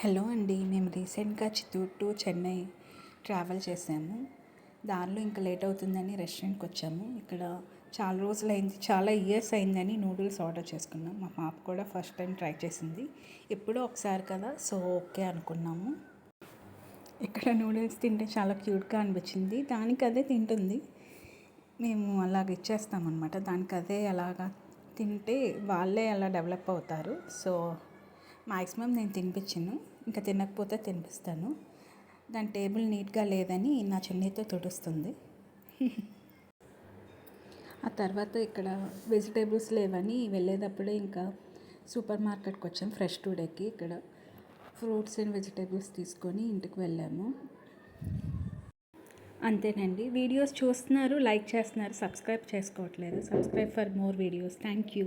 Hello అండి. మేము రీసెంట్గా చిత్తూరు టు చెన్నై ట్రావెల్ చేసాము. దారిలో ఇంకా లేట్ అవుతుందని రెస్టారెంట్కి వచ్చాము. ఇక్కడ చాలా రోజులైంది, చాలా ఇయర్స్ అయిందని నూడిల్స్ ఆర్డర్ చేసుకున్నాం. మా పాప కూడా ఫస్ట్ టైం ట్రై చేసింది. ఎప్పుడో ఒకసారి కదా, సో ఓకే అనుకున్నాము. ఇక్కడ నూడిల్స్ తింటే చాలా క్యూట్గా అనిపించింది. దానికి అదే తింటుంది. మేము అలాగ ఇచ్చేస్తామన్నమాట. దానికి అదే అలాగా తింటే వాళ్ళే అలా డెవలప్ అవుతారు. సో మ్యాక్సిమం నేను తినిపించను, ఇంకా తినకపోతే తినిపిస్తాను. దాని టేబుల్ నీట్గా లేదని నా చున్నీతో తుడుస్తుంది. ఆ తర్వాత ఇక్కడ వెజిటేబుల్స్ లేవని వెళ్ళేటప్పుడే ఇంకా సూపర్ మార్కెట్కి వచ్చాం ఫ్రెష్ టుడేకి. ఇక్కడ ఫ్రూట్స్ అండ్ వెజిటేబుల్స్ తీసుకొని ఇంటికి వెళ్ళాము. అంతేనండి. వీడియోస్ చూస్తున్నారు, లైక్ చేస్తున్నారు, సబ్స్క్రైబ్ చేసుకోవట్లేదు. Subscribe for more videos. Thank you.